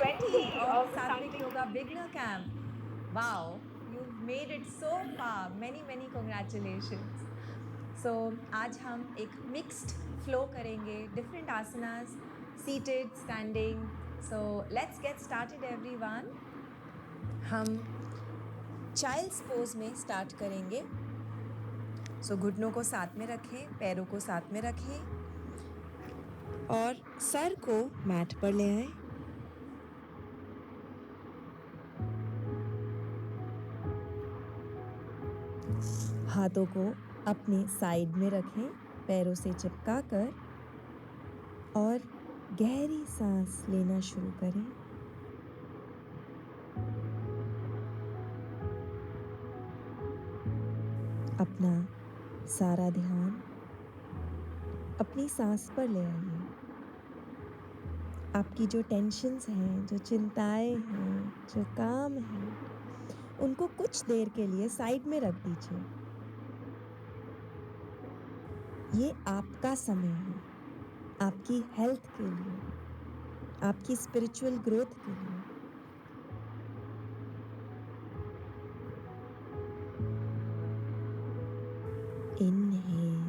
20 of Sattvic Yoga Beginner Camp. Wow, you've made it so far. Many, many congratulations. So, आज हम एक mixed flow करेंगे, different asanas, seated, standing. So, let's get started everyone. हम child's pose में start करेंगे. So, घुटनों को साथ में रखें, पैरों को साथ में रखें और सर को मैट पर ले आएं. हाथों को अपने साइड में रखें, पैरों से चिपकाकर और गहरी सांस लेना शुरू करें. अपना सारा ध्यान अपनी सांस पर ले आइए. आपकी जो टेंशन्स हैं, जो चिंताएं हैं, जो काम हैं, उनको कुछ देर के लिए साइड में रख दीजिए. ये आपका समय है, आपकी हेल्थ के लिए, आपकी स्पिरिचुअल ग्रोथ के लिए. Inhale.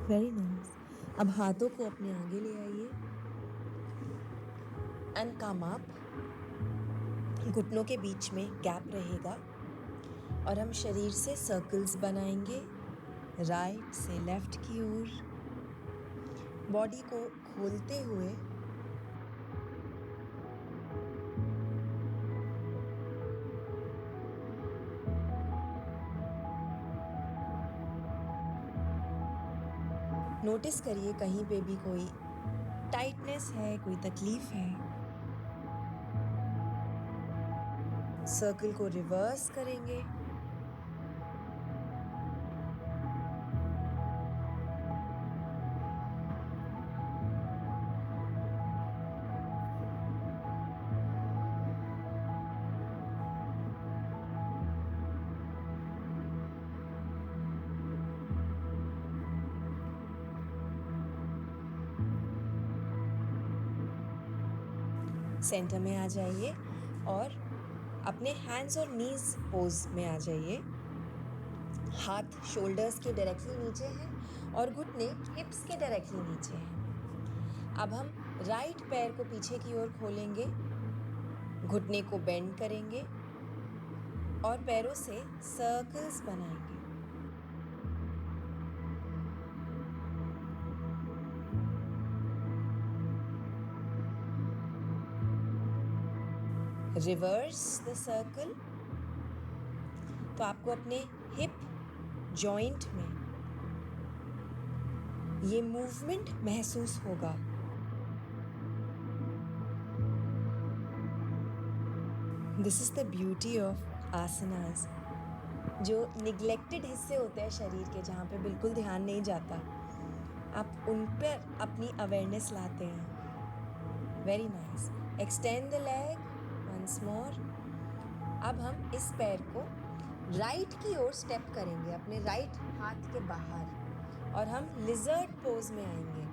Very nice. अब हाथों को अपने आगे ले आइए एंड कम अप. घुटनों के बीच में गैप रहेगा और हम शरीर से सर्कल्स बनाएंगे राइट से लेफ्ट की ओर. बॉडी को खोलते हुए नोटिस करिए कहीं पे भी कोई टाइटनेस है, कोई तकलीफ है. सर्कल को रिवर्स करेंगे. सेंटर में आ जाइए और अपने हैंड्स और नीज पोज में आ जाइए. हाथ शोल्डर्स के डायरेक्टली नीचे हैं और घुटने हिप्स के डायरेक्टली नीचे हैं. अब हम राइट पैर को पीछे की ओर खोलेंगे, घुटने को बेंड करेंगे और पैरों से सर्कल्स बनाएंगे. Reverse the circle. तो आपको अपने हिप जॉइंट में ये मूवमेंट महसूस होगा. This is the beauty of asanas. जो निग्लेक्टेड हिस्से होते हैं शरीर के, जहाँ पे बिल्कुल ध्यान नहीं जाता, आप उन पर अपनी अवेयरनेस लाते हैं. Very nice. Extend the leg once more. अब हम इस पैर को राइट की ओर स्टेप करेंगे, अपने राइट हाथ के बाहर, और हम लिजर्ड पोज में आएंगे.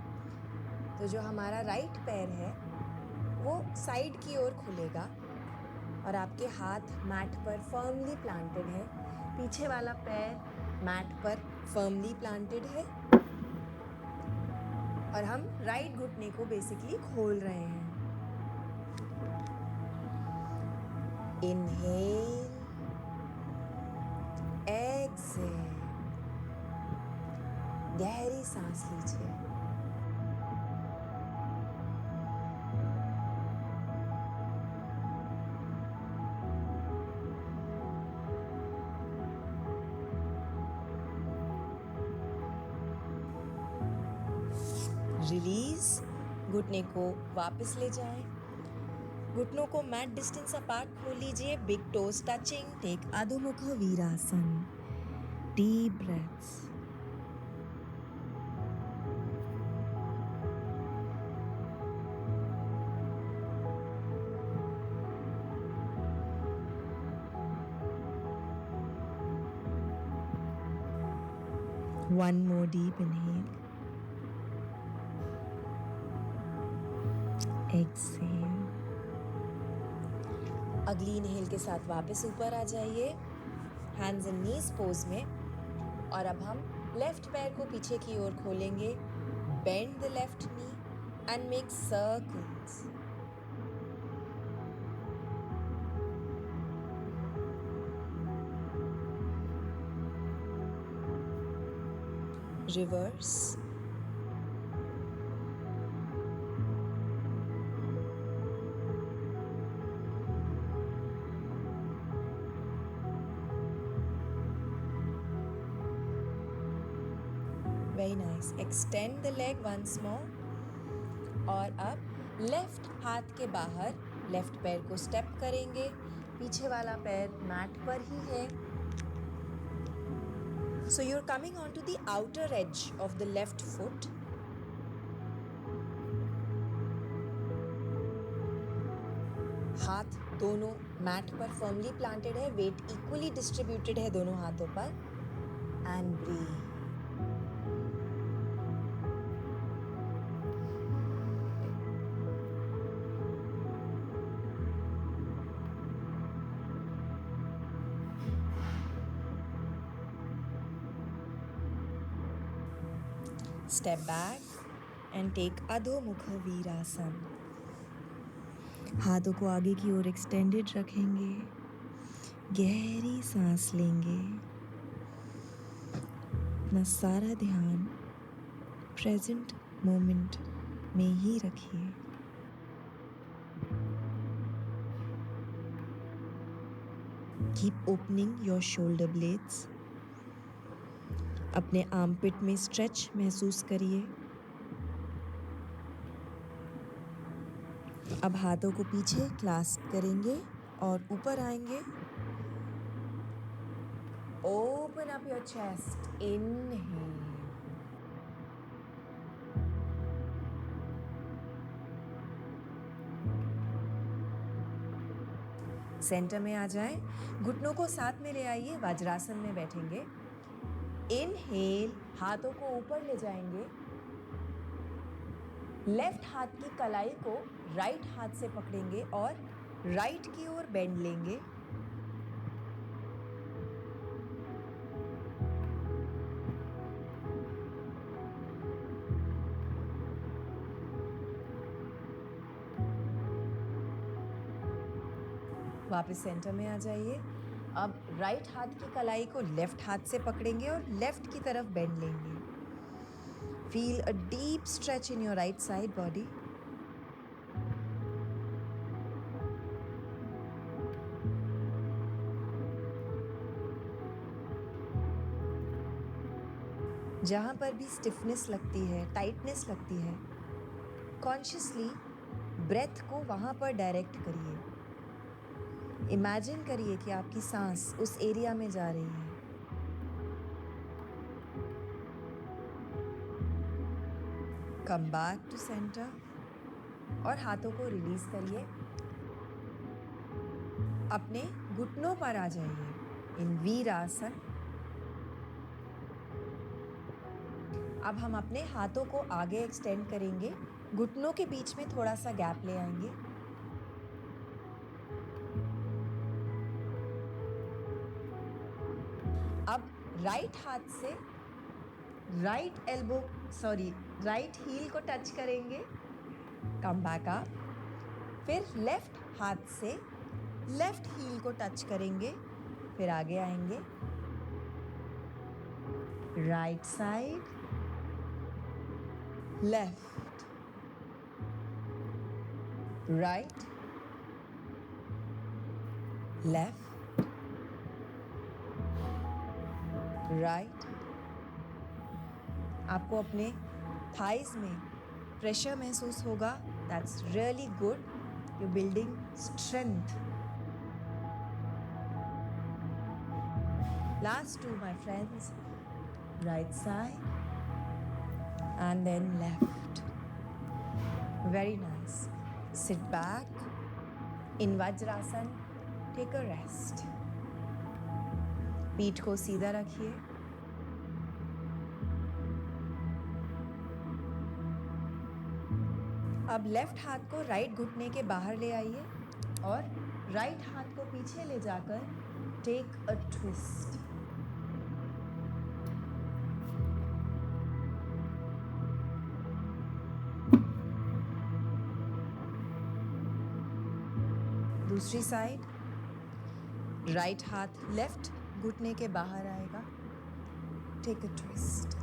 तो जो हमारा राइट पैर है वो साइड की ओर खुलेगा और आपके हाथ मैट पर फर्मली प्लांटेड है. पीछे वाला पैर मैट पर फर्मली प्लांटेड है और हम राइट घुटने को बेसिकली खोल रहे हैं. Inhale, exhale. गहरी सांस लीजिए. रिलीज, घुटने को वापस ले जाएं। घुटनों को मैट डिस्टेंस अपार्ट खोल लीजिए, big toes touching, take Adhomukha Virasana. Deep breaths. One more deep inhale. Exhale. अगली इनहेल के साथ वापस ऊपर आ जाइए, हैंड्स एंड नीज पोज में। और अब हम लेफ्ट पैर को पीछे की ओर खोलेंगे, bend the left knee and make circles. Reverse. Very nice, extend the leg once more. और अब लेफ्ट हाथ के बाहर लेफ्ट पैर को स्टेप करेंगे, पीछे वाला पैर मैट पर ही है। So you're coming onto the outer edge of the left foot. हाथ दोनों मैट पर फर्मली प्लांटेड है, वेट इक्वली डिस्ट्रीब्यूटेड है दोनों हाथों पर। And breathe. Step back and take adho mukha virasana. हाथों को आगे की ओर एक्सटेंडेड रखेंगे, गहरी सांस लेंगे, अपना सारा ध्यान प्रेजेंट मोमेंट में ही रखिए। Keep opening your shoulder blades. अपने आर्मपिट में स्ट्रेच महसूस करिए। अब हाथों को पीछे क्लास्प करेंगे और ऊपर आएंगे। Open up your chest, inhale. Centre में आ जाएं, घुटनों को साथ में ले आइए, वज्रासन में बैठेंगे। इनहेल, हाथों को ऊपर ले जाएंगे, लेफ्ट हाथ की कलाई को राइट हाथ से पकड़ेंगे और राइट की ओर बेंड लेंगे। वापस सेंटर में आ जाइए। अब राइट हाथ की कलाई को लेफ्ट हाथ से पकड़ेंगे और लेफ्ट की तरफ बेंड लेंगे। Feel a deep stretch in your right side body. जहां पर भी स्टिफनेस लगती है, टाइटनेस लगती है, कॉन्शियसली ब्रेथ को वहां पर डायरेक्ट करिए। इमेजिन करिए कि आपकी सांस उस एरिया में जा रही है। कम बैक टू सेंटर और हाथों को रिलीज करिए। अपने घुटनों पर आ जाइए इन वीरासन। अब हम अपने हाथों को आगे एक्सटेंड करेंगे, घुटनों के बीच में थोड़ा सा गैप ले आएंगे। अब राइट हाथ से राइट हील को टच करेंगे। Come back up. फिर लेफ्ट हाथ से लेफ्ट हील को टच करेंगे, फिर आगे आएंगे। Right side, left, right, left, right. आपको अपने थाइज में प्रेशर महसूस होगा, that's really good, you building strength. Last two, my friends. Right side and then left. Very nice. Sit back. In Vajrasan, take a rest. पीठ को सीधा रखिए. अब लेफ्ट हाथ को राइट घुटने के बाहर ले आइए और राइट हाथ को पीछे ले जाकर टेक अ ट्विस्ट. दूसरी साइड, राइट हाथ लेफ्ट घुटने के बाहर आएगा, take a twist.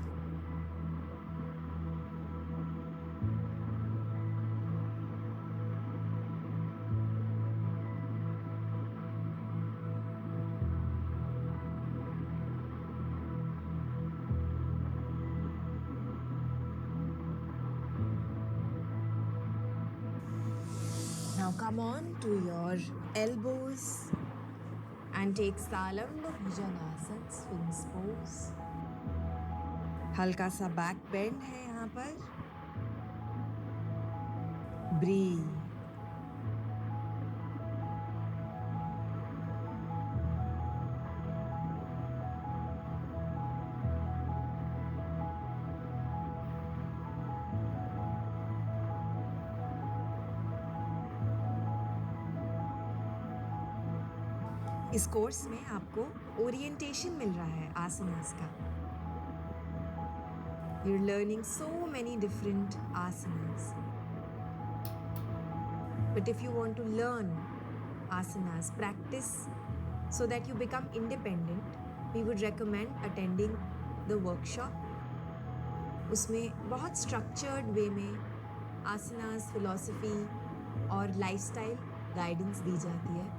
Now come on to your elbows and take Salamba Bhujangasana, Sphinx pose. हल्का सा बैक बेंड है यहाँ पर. Breathe. इस कोर्स में आपको ओरिएंटेशन मिल रहा है आसनास का. You're learning so many different asanas. But if you want to learn asanas, practice so that you become independent, we would recommend attending the workshop. उसमें बहुत structured way में asanas, philosophy और lifestyle guidance दी जाती है.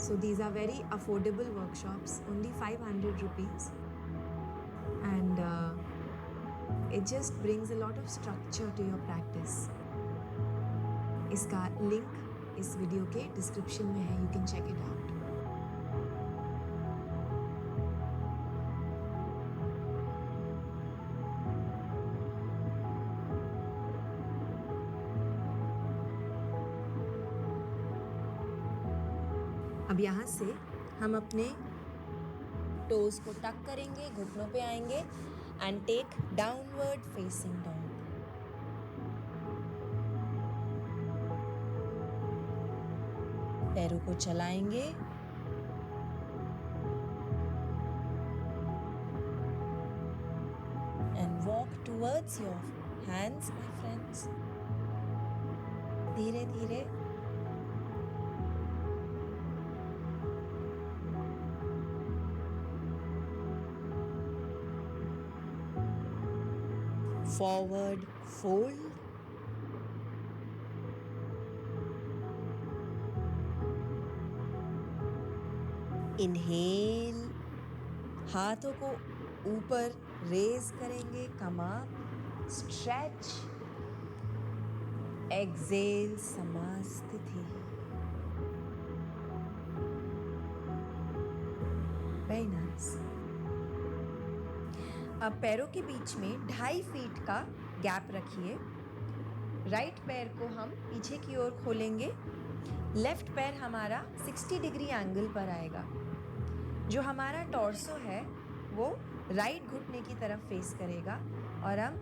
So these are very affordable workshops, only 500 rupees, and it just brings a lot of structure to your practice. इसका link इस video के description में है, you can check it out. अब यहाँ से हम अपने टोज को टक करेंगे, घुटनों पे आएंगे and take downward facing dog. पैरों को चलाएंगे and walk towards your hands, my friends. धीरे धीरे forward fold, inhale, हाथों को ऊपर रेज करेंगे, come up, stretch, exhale, समास्थिति. Very nice. अब पैरों के बीच में 2.5 फीट का गैप रखिए. राइट पैर को हम पीछे की ओर खोलेंगे. लेफ्ट पैर हमारा 60 डिग्री एंगल पर आएगा. जो हमारा टॉर्सो है वो राइट घुटने की तरफ फेस करेगा और हम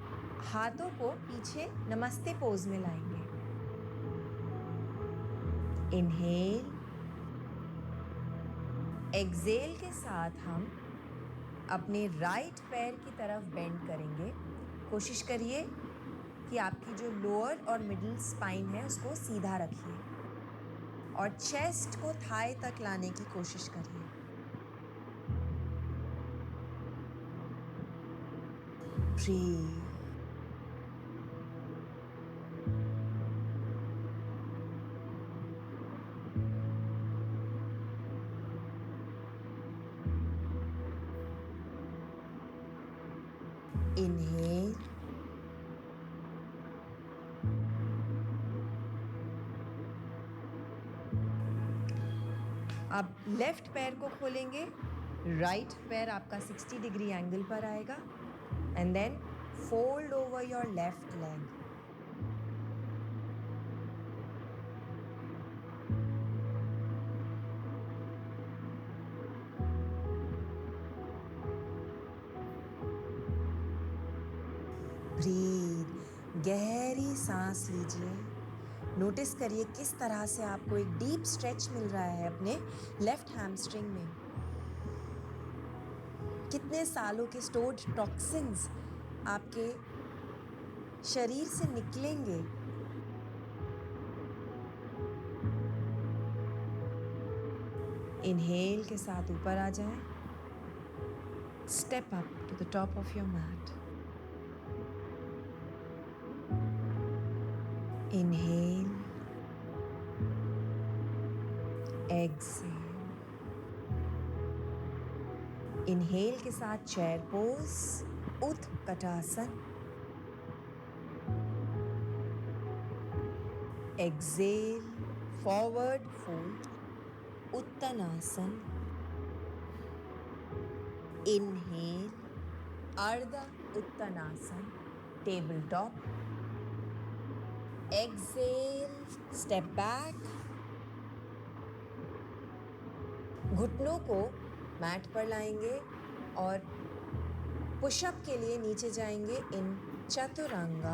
हाथों को पीछे नमस्ते पोज में लाएंगे. इनहेल, एक्सहेल के साथ हम अपने राइट पैर की तरफ बेंड करेंगे. कोशिश करिए कि आपकी जो लोअर और मिडिल स्पाइन है उसको सीधा रखिए और चेस्ट को थाई तक लाने की कोशिश करिए. ब्रीथ. Inhale, अब लेफ्ट पैर को खोलेंगे, राइट पैर आपका 60 डिग्री एंगल पर आएगा and then fold over your left leg. Breathe, गहरी सांस लीजिए। नोटिस करिए किस तरह से आपको एक डीप स्ट्रेच मिल रहा है अपने लेफ्ट हैमस्ट्रिंग में। कितने सालों के स्टोर्ड टॉक्सिन्स आपके शरीर से निकलेंगे। इनहेल के साथ ऊपर आ जाएं। Step up to the top of your mat. Inhale, exhale. Inhale के साथ chair pose, Utkatasana. Exhale, forward fold, Uttanasana. Inhale, Ardha Uttanasana, table top. Exhale, step back. घुटनों को मैट पर लाएंगे और पुशअप के लिए नीचे जाएंगे इन चतुरंगा।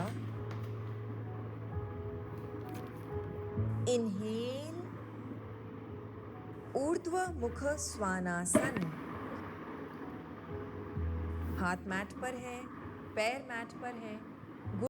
इनहेल, ऊर्ध्व मुख स्वानासन। हाथ मैट पर है, पैर मैट पर है,